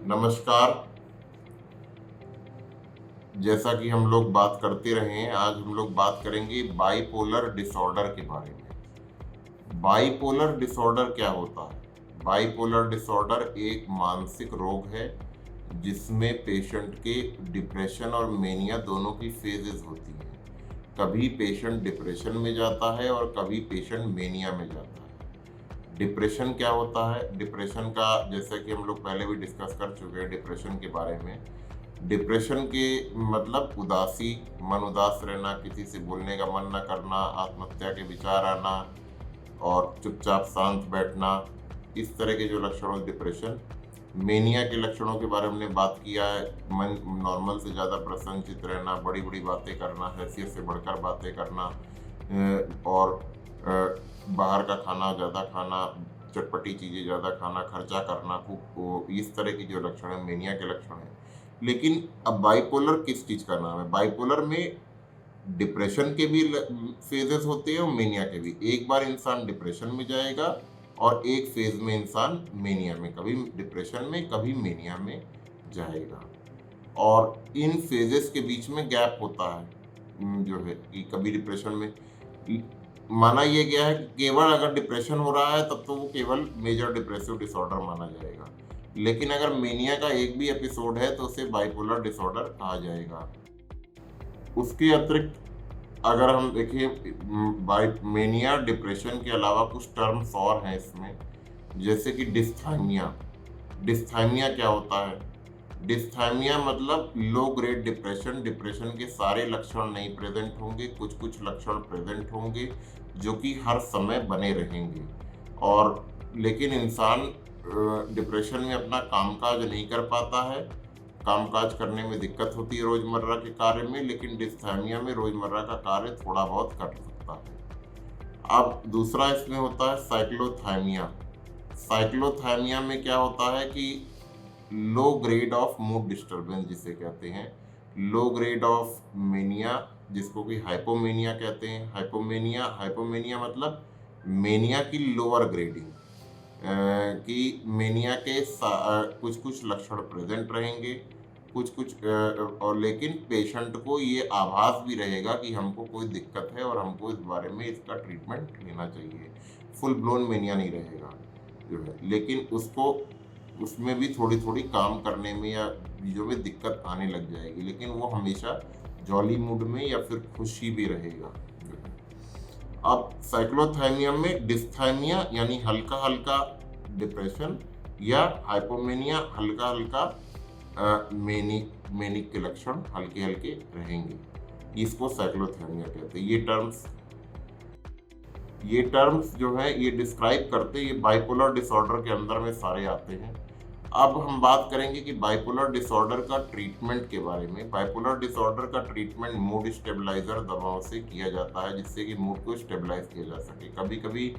नमस्कार। जैसा कि हम लोग बात करते रहे हैं, आज हम लोग बात करेंगे बाइपोलर डिसऑर्डर के बारे में। बाइपोलर डिसऑर्डर क्या होता है? बाइपोलर डिसऑर्डर एक मानसिक रोग है जिसमें पेशेंट के डिप्रेशन और मेनिया दोनों की फेजेस होती हैं। कभी पेशेंट डिप्रेशन में जाता है और कभी पेशेंट मेनिया में जाता है। डिप्रेशन क्या होता है? डिप्रेशन का जैसा कि हम लोग पहले भी डिस्कस कर चुके हैं डिप्रेशन के बारे में। डिप्रेशन के मतलब उदासी, मन उदास रहना, किसी से बोलने का मन न करना, आत्महत्या के विचार आना और चुपचाप शांत बैठना, इस तरह के जो लक्षण हो डिप्रेशन। मेनिया के लक्षणों के बारे में हमने बात किया है। मन नॉर्मल से ज़्यादा प्रसन्नचित्त रहना, बड़ी बड़ी बातें करना, हैसियत से बढ़कर बातें करना, और बाहर का खाना ज़्यादा खाना, चटपटी चीज़ें ज़्यादा खाना, खर्चा करना खूब, वो इस तरह की जो लक्षण है मेनिया के लक्षण हैं। लेकिन अब बाइपोलर किस चीज़ का नाम है? बाइपोलर में डिप्रेशन के भी फेजेस होते हैं और मेनिया के भी। एक बार इंसान डिप्रेशन में जाएगा और एक फेज में इंसान मेनिया में, कभी डिप्रेशन में कभी मेनिया में जाएगा। और इन फेजेस के बीच में गैप होता है, जो है कि कभी डिप्रेशन में माना यह गया है कि केवल अगर डिप्रेशन हो रहा है तब तो वो केवल मेजर डिप्रेसिव डिसऑर्डर माना जाएगा। लेकिन अगर मेनिया का एक भी एपिसोड है तो उसे बाइपोलर डिसऑर्डर कहा जाएगा। उसके अतिरिक्त अगर हम देखें बाई मेनिया डिप्रेशन के अलावा कुछ टर्म्स और हैं इसमें, जैसे कि डिस्थाइमिया। डिस्थाइमिया क्या होता है? डिस्थाइमिया मतलब लो ग्रेड डिप्रेशन। डिप्रेशन के सारे लक्षण नहीं प्रेजेंट होंगे, कुछ कुछ लक्षण प्रेजेंट होंगे जो कि हर समय बने रहेंगे। और लेकिन इंसान डिप्रेशन में अपना कामकाज नहीं कर पाता है, कामकाज करने में दिक्कत होती है रोजमर्रा के कार्य में, लेकिन डिस्थाइमिया में रोजमर्रा का कार्य थोड़ा बहुत कर सकता है। अब दूसरा इसमें होता है साइक्लोथाइमिया। साइक्लोथाइमिया में क्या होता है कि low grade of mood disturbance जिसे कहते हैं, लो ग्रेड ऑफ मेनिया जिसको कि हाइपोमेनिया कहते हैं। हाइपोमेनिया मतलब मेनिया की लोअर ग्रेडिंग, कि मेनिया के कुछ कुछ लक्षण प्रेजेंट रहेंगे, कुछ कुछ और लेकिन पेशेंट को ये आभास भी रहेगा कि हमको कोई दिक्कत है और हमको इस बारे में इसका ट्रीटमेंट लेना चाहिए। फुल ब्लोन मेनिया नहीं रहेगा जो है, लेकिन उसको उसमें भी थोड़ी थोड़ी काम करने में या चीज़ों में दिक्कत आने लग जाएगी, लेकिन वो हमेशा जॉली मूड में या फिर खुशी भी रहेगा जो है। अब साइक्लोथाइमिया में डिस्थाइमिया यानी हल्का हल्का डिप्रेशन या हाइपोमेनिया हल्का हल्का मेनिक के लक्षण हल्के हल्के रहेंगे, इसको साइक्लोथाइमिया कहते हैं। ये टर्म्स जो है ये डिस्क्राइब करते, ये बाइपोलर डिसऑर्डर के अंदर में सारे आते हैं। अब हम बात करेंगे कि बाइपोलर डिसऑर्डर का ट्रीटमेंट के बारे में। बाइपोलर डिसऑर्डर का ट्रीटमेंट मूड स्टेबलाइजर दवाओं से किया जाता है, जिससे कि मूड को स्टेबलाइज किया जा सके। कभी कभी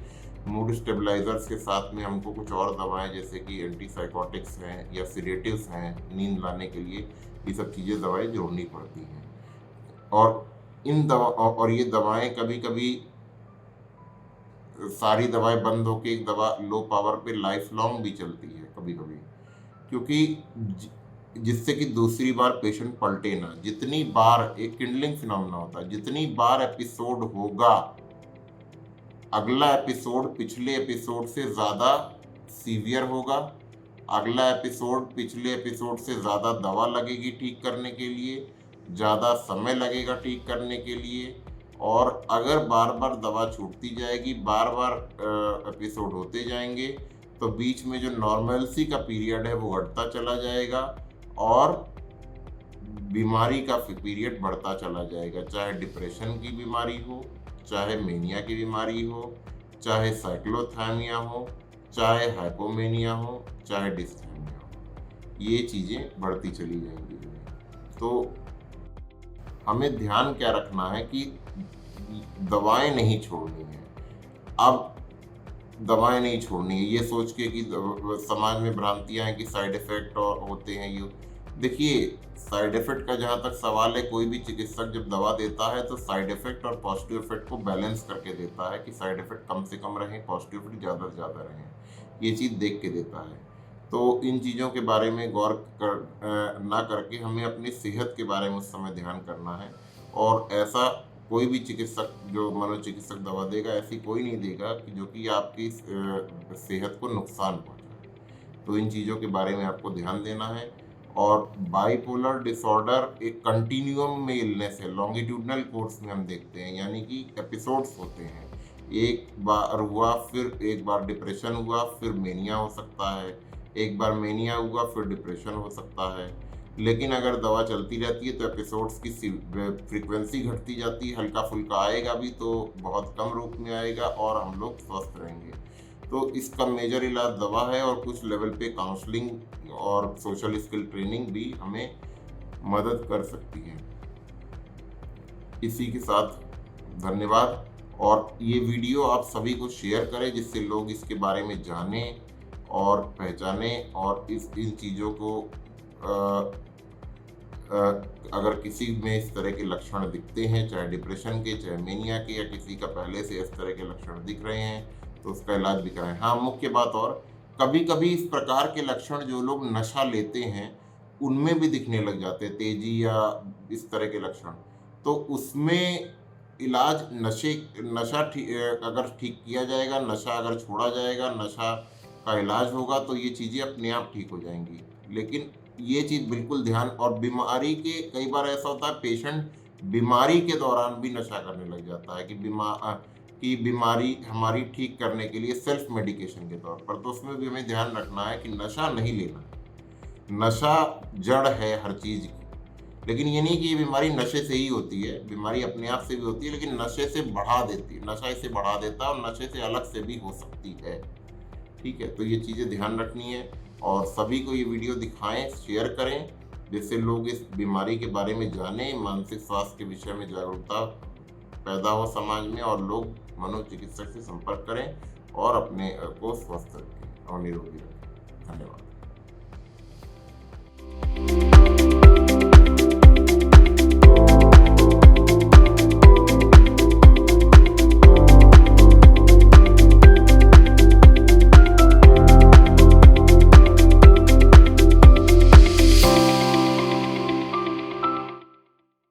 मूड स्टेबलाइजर्स के साथ में हमको कुछ और दवाएं जैसे कि एंटीसाइकोटिक्स हैं या सीडेटिव्स हैं नींद लाने के लिए, ये सब चीज़ें दवाएं जोड़नी पड़ती हैं। और ये दवाएं कभी कभी सारी दवाएं बंद होकर एक दवा लो पावर पे लाइफ लॉन्ग भी चलती है कभी कभी, क्योंकि जिससे कि दूसरी बार पेशेंट पलटे ना। जितनी बार एक किंडलिंग फिनोमेना होता है, जितनी बार एपिसोड होगा अगला एपिसोड पिछले एपिसोड से ज़्यादा सीवियर होगा, अगला एपिसोड पिछले एपिसोड से ज़्यादा दवा लगेगी ठीक करने के लिए, ज़्यादा समय लगेगा ठीक करने के लिए। और अगर बार बार दवा छूटती जाएगी, बार बार एपिसोड होते जाएंगे, तो बीच में जो नॉर्मलसी का पीरियड है वो घटता चला जाएगा और बीमारी का पीरियड बढ़ता चला जाएगा। चाहे डिप्रेशन की बीमारी हो, चाहे मेनिया की बीमारी हो, चाहे साइक्लोथाइमिया हो, चाहे हाइपोमेनिया हो, चाहे डिस्थाइमिया हो, ये चीज़ें बढ़ती चली जाएंगी। तो हमें ध्यान क्या रखना है कि दवाएं नहीं छोड़नी है। अब दवाएं नहीं छोड़नी है ये सोच के कि समाज में भ्रांतियां हैं कि साइड इफेक्ट और होते हैं। ये देखिए, साइड इफेक्ट का जहाँ तक सवाल है, कोई भी चिकित्सक जब दवा देता है तो साइड इफेक्ट और पॉजिटिव इफेक्ट को बैलेंस करके देता है कि साइड इफेक्ट कम से कम रहें, पॉजिटिव इफेक्ट ज़्यादा से ज़्यादा रहें, ये चीज़ देख के देता है। तो इन चीज़ों के बारे में गौर ना करके हमें अपनी सेहत के बारे में उस समय ध्यान करना है। और ऐसा कोई भी चिकित्सक, जो मनोचिकित्सक दवा देगा, ऐसी कोई नहीं देगा कि जो कि आपकी सेहत को नुकसान पहुँचाए। तो इन चीज़ों के बारे में आपको ध्यान देना है। और बाइपोलर डिसऑर्डर एक कंटिन्यूअम में इलनेस है, लॉन्गिट्यूडनल कोर्स में हम देखते हैं, यानी कि एपिसोड्स होते हैं। एक बार हुआ, फिर एक बार डिप्रेशन हुआ, फिर मेनिया हो सकता है, एक बार मेनिया हुआ फिर डिप्रेशन हो सकता है। लेकिन अगर दवा चलती रहती है तो एपिसोड्स की फ्रीक्वेंसी घटती जाती है, हल्का फुल्का आएगा भी तो बहुत कम रूप में आएगा और हम लोग स्वस्थ रहेंगे। तो इसका मेजर इलाज दवा है, और कुछ लेवल पे काउंसलिंग और सोशल स्किल ट्रेनिंग भी हमें मदद कर सकती है। इसी के साथ धन्यवाद, और ये वीडियो आप सभी को शेयर करें जिससे लोग इसके बारे में जानें और पहचानें, और इन चीज़ों को अगर किसी में इस तरह के लक्षण दिखते हैं, चाहे डिप्रेशन के, चाहे मेनिया के, या किसी का पहले से इस तरह के लक्षण दिख रहे हैं, तो उसका इलाज भी कराएं। हाँ, मुख्य बात, और कभी कभी इस प्रकार के लक्षण जो लोग नशा लेते हैं उनमें भी दिखने लग जाते हैं, तेजी या इस तरह के लक्षण। तो उसमें इलाज नशा अगर ठीक किया जाएगा, नशा अगर छोड़ा जाएगा, नशा का इलाज होगा, तो ये चीज़ें अपने आप ठीक हो जाएंगी। लेकिन ये चीज़ बिल्कुल ध्यान, और बीमारी के कई बार ऐसा होता है पेशेंट बीमारी के दौरान भी नशा करने लग जाता है कि बीमारी हमारी ठीक करने के लिए सेल्फ मेडिकेशन के तौर पर। तो उसमें भी हमें ध्यान रखना है कि नशा नहीं लेना है। नशा जड़ है हर चीज़ की, लेकिन ये नहीं कि ये बीमारी नशे से ही होती है, बीमारी अपने आप से भी होती है, लेकिन नशे से बढ़ा देती है, नशा इसे बढ़ा देता है, और नशे से अलग से भी हो सकती है। ठीक है, तो ये चीज़ें ध्यान रखनी है, और सभी को ये वीडियो दिखाएं, शेयर करें, जिससे लोग इस बीमारी के बारे में जानें, मानसिक स्वास्थ्य के विषय में जागरूकता पैदा हो समाज में, और लोग मनोचिकित्सक से संपर्क करें और अपने को स्वस्थ रखें और निरोगी रखें। धन्यवाद।